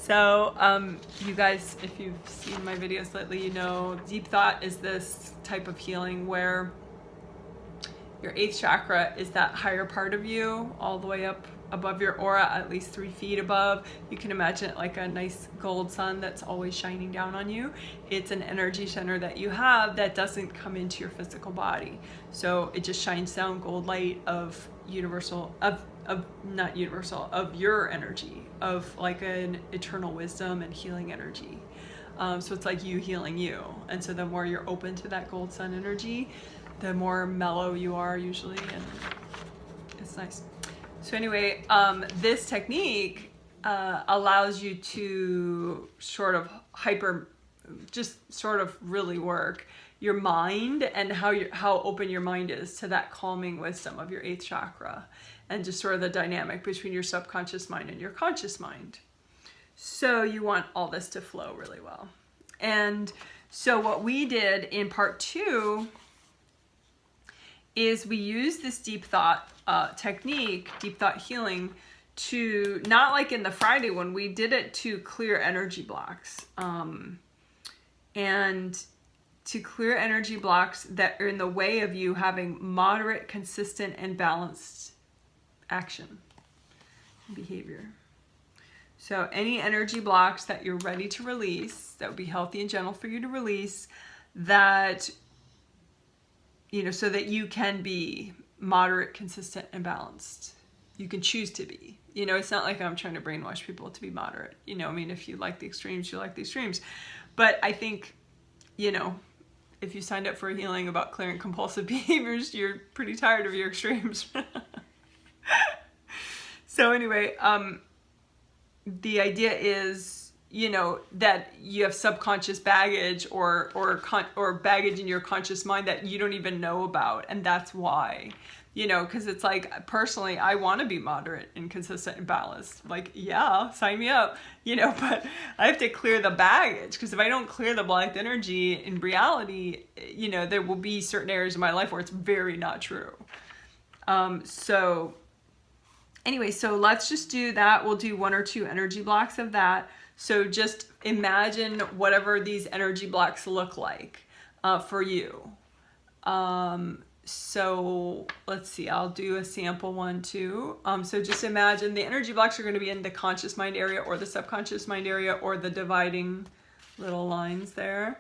So, you guys, if you've seen my videos lately, you know deep thought is this type of healing where your eighth chakra is that higher part of you, all the way up above your aura, at least 3 feet above. You can imagine it like a nice gold sun that's always shining down on you. It's an energy center that you have that doesn't come into your physical body. So it just shines down gold light of universal, of not universal, of your energy, of like an eternal wisdom and healing energy. So it's like you healing you. And so the more you're open to that gold sun energy, the more mellow you are usually, and it's nice. So anyway, this technique allows you to sort of just sort of really work your mind and how open your mind is to that calming wisdom of your eighth chakra, and just sort of the dynamic between your subconscious mind and your conscious mind. So you want all this to flow really well. And so what we did in part 2 is we use this deep thought technique, deep thought healing, to, not like in the Friday one, we did it to clear energy blocks. And to clear energy blocks that are in the way of you having moderate, consistent, and balanced action and behavior. So any energy blocks that you're ready to release, that would be healthy and gentle for you to release, that, you know, so that you can be moderate, consistent, and balanced. You can choose to be. You know, it's not like I'm trying to brainwash people to be moderate. You know, I mean, if you like the extremes, you like the extremes. But I think, you know, if you signed up for a healing about clearing compulsive behaviors, you're pretty tired of your extremes. So anyway, the idea is, you know, that you have subconscious baggage or baggage in your conscious mind that you don't even know about. And that's why, you know, because it's like, personally, I want to be moderate and consistent and balanced. Like, yeah, sign me up, you know, but I have to clear the baggage, because if I don't clear the blocked energy in reality, you know, there will be certain areas of my life where it's very not true. So anyway, so let's just do that. We'll do 1 or 2 energy blocks of that. So just imagine whatever these energy blocks look like for you. So let's see, I'll do a sample one too. So just imagine the energy blocks are going to be in the conscious mind area or the subconscious mind area, or the dividing little lines there.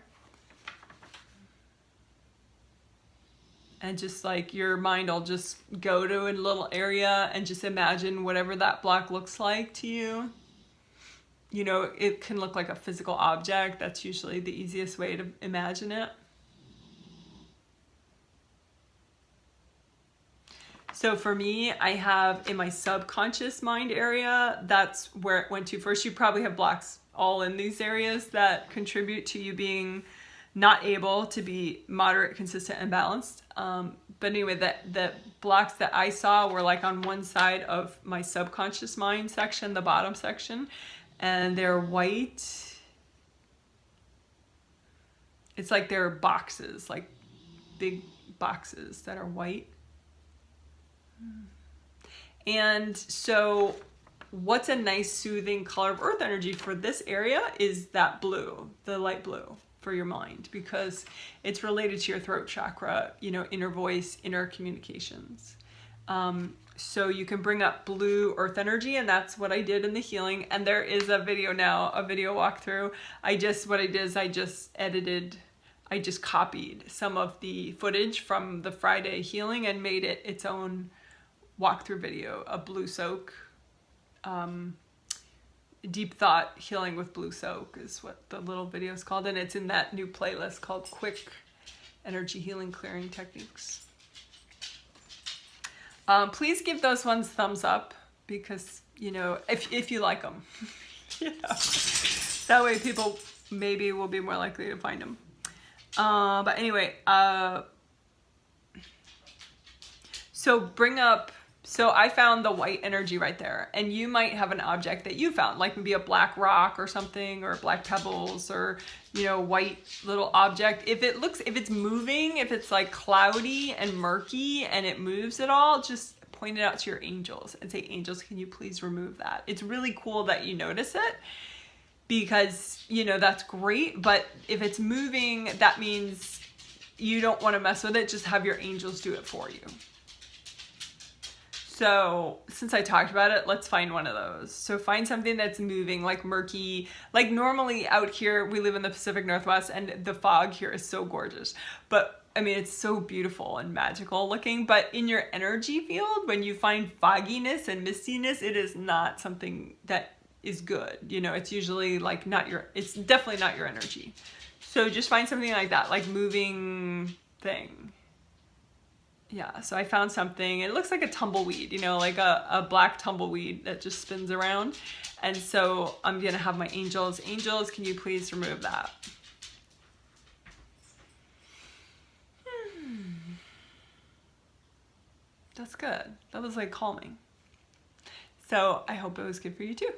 And just like your mind will just go to a little area and just imagine whatever that block looks like to you. You know, it can look like a physical object. That's usually the easiest way to imagine it. So for me, I have in my subconscious mind area, that's where it went to first. You probably have blocks all in these areas that contribute to you being not able to be moderate, consistent, and balanced. But anyway, the blocks that I saw were like on one side of my subconscious mind section, the bottom section, and they're white. It's like they're boxes, like big boxes that are white. And so what's a nice soothing color of earth energy for this area is that blue, the light blue, for your mind, because it's related to your throat chakra, you know, inner voice, inner communications. So you can bring up blue earth energy, and that's what I did in the healing. And there is a video now, a video walkthrough. What I did is I just copied some of the footage from the Friday healing and made it its own walkthrough video, a blue soak. Deep thought healing with blue soak is what the little video is called, and it's in that new playlist called Quick Energy Healing Clearing Techniques. Please give those ones thumbs up, because, you know, if you like them, you know, that way people maybe will be more likely to find them. But anyway, so I found the white energy right there, and you might have an object that you found, like maybe a black rock or something, or black pebbles, or, you know, white little object. If it's moving, if it's like cloudy and murky and it moves at all, just point it out to your angels and say, angels, can you please remove that? It's really cool that you notice it. because, you know, that's great. But if it's moving, that means you don't want to mess with it. Just have your angels do it for you. So since I talked about it, let's find one of those. So find something that's moving, like murky. Like normally out here, we live in the Pacific Northwest and the fog here is so gorgeous. But I mean, it's so beautiful and magical looking. But in your energy field, when you find fogginess and mistiness, it is not something that is good. You know, it's usually like it's definitely not your energy. So just find something like that, like moving thing. Yeah, so I found something. It looks like a tumbleweed, you know, like a black tumbleweed that just spins around. And so I'm going to have my angels. Angels, can you please remove that? That's good. That was like calming. So I hope it was good for you too.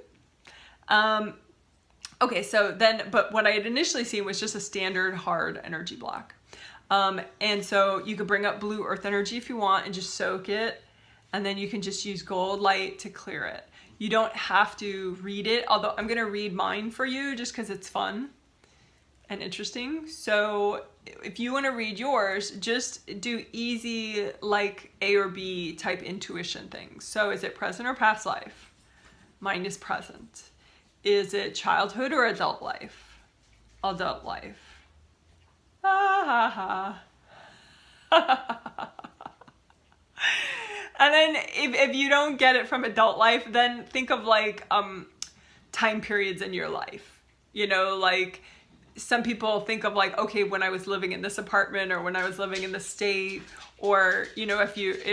Okay, so then, but what I had initially seen was just a standard hard energy block. And so you could bring up blue earth energy if you want and just soak it. And then you can just use gold light to clear it. You don't have to read it, although I'm going to read mine for you just because it's fun and interesting. So if you want to read yours, just do easy like A or B type intuition things. So is it present or past life? Mine is present. Is it childhood or adult life? Adult life. And then if you don't get it from adult life, then think of like time periods in your life. You know, like some people think of like, okay, when I was living in this apartment or when I was living in the state, or, you know, if you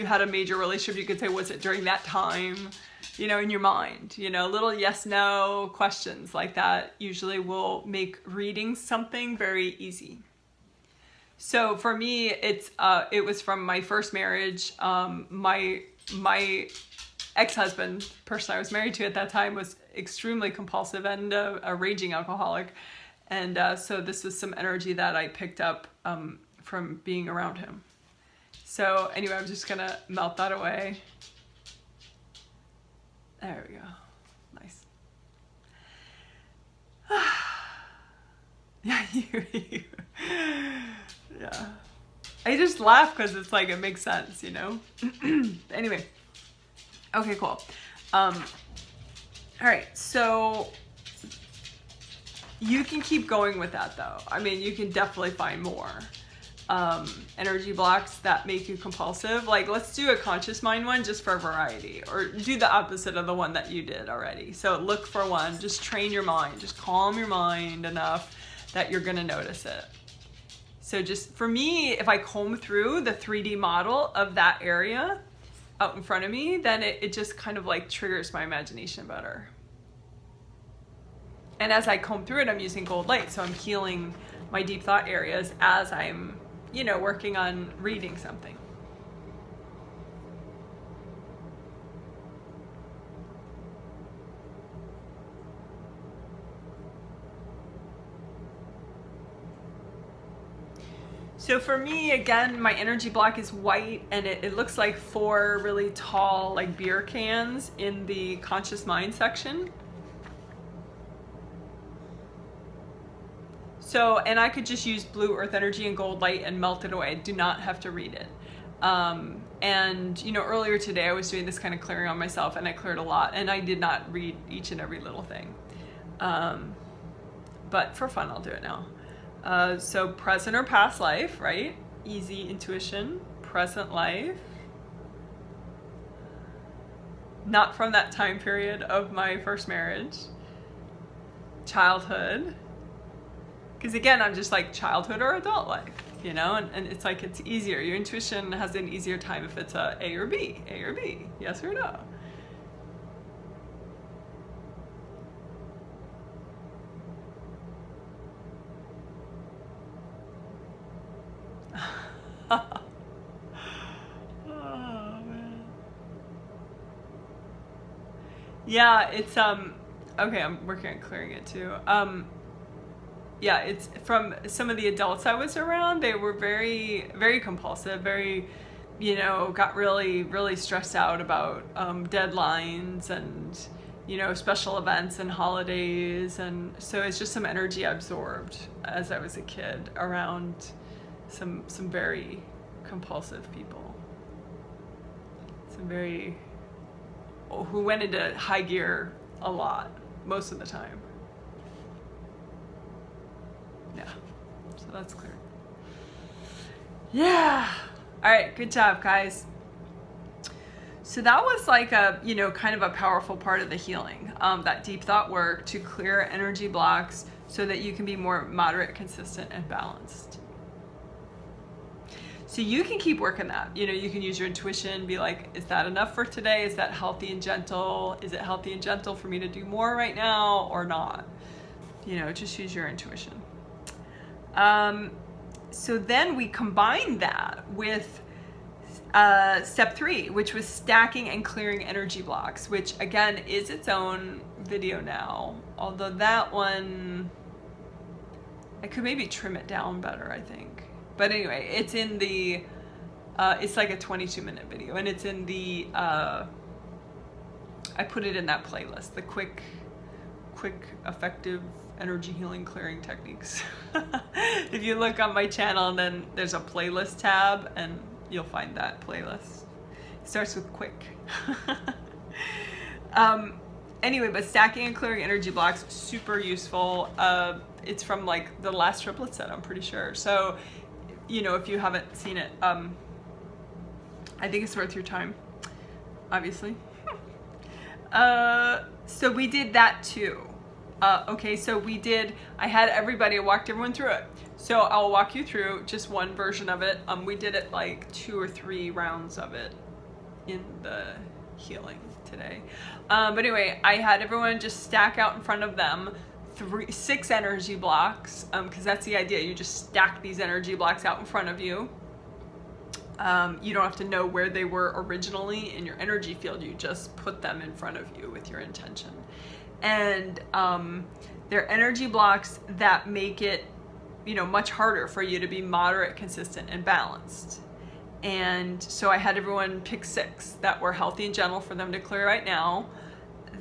had a major relationship, you could say, was it during that time? You know, in your mind, you know, little yes, no questions like that usually will make reading something very easy. So for me, it was from my first marriage. My ex-husband, person I was married to at that time, was extremely compulsive and a raging alcoholic. And so this was some energy that I picked up from being around him. So anyway, I'm just gonna melt that away. There we go. Nice. Yeah, yeah. I just laugh because it's like, it makes sense, you know? Anyway. Okay, cool. All right, so you can keep going with that though. I mean, you can definitely find more energy blocks that make you compulsive. Like, let's do a conscious mind one just for variety, or do the opposite of the one that you did already. So look for one, just train your mind, just calm your mind enough that you're gonna notice it. So just for me, if I comb through the 3D model of that area out in front of me, then it just kind of like triggers my imagination better. And as I comb through it, I'm using gold light, so I'm healing my deep thought areas as I'm, you know, working on reading something. So for me, again, my energy block is white, and it looks like 4 really tall, like beer cans in the conscious mind section. So, and I could just use blue earth energy and gold light and melt it away. I do not have to read it. And, you know, earlier today I was doing this kind of clearing on myself, and I cleared a lot, and I did not read each and every little thing. But for fun, I'll do it now. So present or past life, right? Easy intuition. Present life. Not from that time period of my first marriage. Childhood. Because again, I'm just like childhood or adult life, you know? And it's like, it's easier. Your intuition has an easier time if it's A or B. A or B. Yes or no? Oh, man. Yeah, it's okay, I'm working on clearing it too. Yeah, it's from some of the adults I was around. They were very, very compulsive, very, you know, got really, really stressed out about deadlines and, you know, special events and holidays. And so it's just some energy absorbed as I was a kid around some very compulsive people. Some very, who went into high gear a lot, most of the time. Yeah, so that's clear. Yeah. All right, good job, guys. So that was like a, you know, kind of a powerful part of the healing, that deep thought work to clear energy blocks so that you can be more moderate, consistent, and balanced. So you can keep working that. You know, you can use your intuition, be like, is that enough for today? Is that healthy and gentle? Is it healthy and gentle for me to do more right now or not? You know, just use your intuition. So then we combined that with step 3, which was stacking and clearing energy blocks, which again is its own video now. Although that one, I could maybe trim it down better, I think. But anyway, it's in the, it's like a 22-minute video, and it's in the, I put it in that playlist, the quick, effective energy healing clearing techniques. If you look on my channel, then there's a playlist tab, and you'll find that playlist. It starts with quick. Anyway, but stacking and clearing energy blocks, super useful. It's from like the last triplet set, I'm pretty sure. So, you know, if you haven't seen it, I think it's worth your time, obviously. So we did that too. Okay, so I had everybody, I walked everyone through it. So I'll walk you through just one version of it. We did it like 2 or 3 rounds of it in the healing today. But anyway, I had everyone just stack out in front of them 6 energy blocks, because that's the idea. You just stack these energy blocks out in front of you. You don't have to know where they were originally in your energy field. You just put them in front of you with your intention. And they're energy blocks that make it, you know, much harder for you to be moderate, consistent, and balanced. And so I had everyone pick 6 that were healthy and gentle for them to clear right now,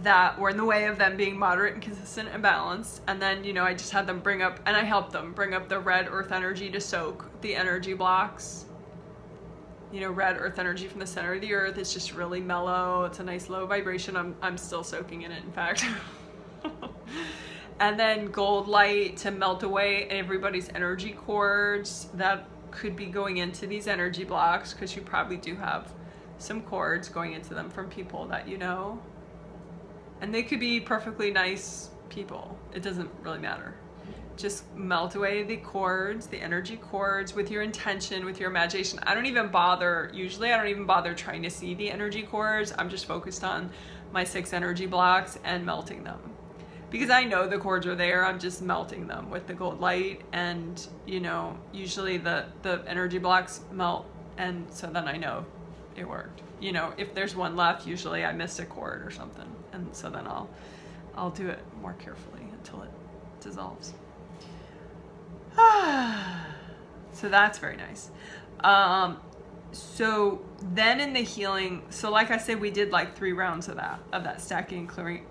that were in the way of them being moderate and consistent and balanced. And then, you know, I just had them bring up, and I helped them bring up the red earth energy to soak the energy blocks. You know, red earth energy from the center of the earth. It's just really mellow. It's a nice low vibration. I'm still soaking in it, in fact. And then gold light to melt away everybody's energy cords that could be going into these energy blocks, because you probably do have some cords going into them from people that you know. And they could be perfectly nice people. It doesn't really matter. Just melt away the cords, the energy cords, with your intention, with your imagination. I don't even bother trying to see the energy cords. I'm just focused on my 6 energy blocks and melting them. Because I know the cords are there, I'm just melting them with the gold light. And, you know, usually the energy blocks melt, and so then I know it worked. You know, if there's one left, usually I missed a cord or something. And so then I'll do it more carefully until it dissolves. So that's very nice. So then in the healing, so like I said, we did like 3 rounds of that stacking and clearing,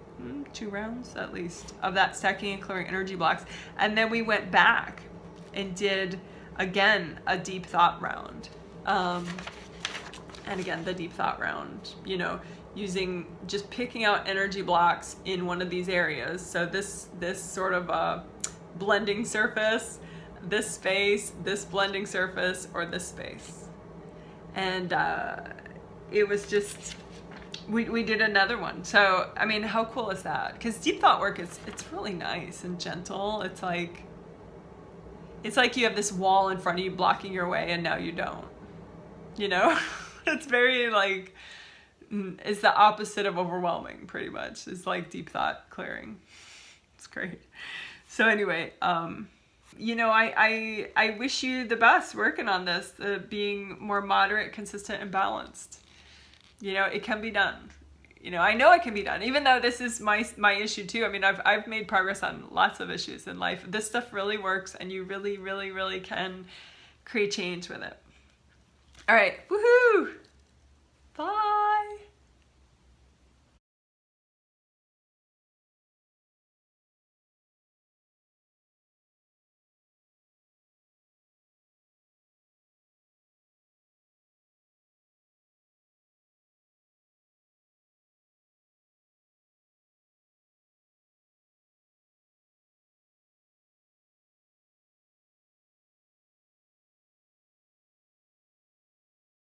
2 rounds at least, of that stacking and clearing energy blocks. And then we went back and did, again, a deep thought round. And again, the deep thought round, you know, just picking out energy blocks in one of these areas. So this sort of blending surface, this space, this blending surface, or this space. And it was just, we did another one. So, I mean, how cool is that? Because deep thought work it's really nice and gentle. It's like you have this wall in front of you blocking your way, and now you don't. You know? It's very like, it's the opposite of overwhelming, pretty much. It's like deep thought clearing. It's great. So anyway, you know, I wish you the best working on this, being more moderate, consistent, and balanced. You know, it can be done. You know, I know it can be done, even though this is my issue too. I mean, I've made progress on lots of issues in life. This stuff really works, and you really, really, really can create change with it. All right, woohoo! Bye!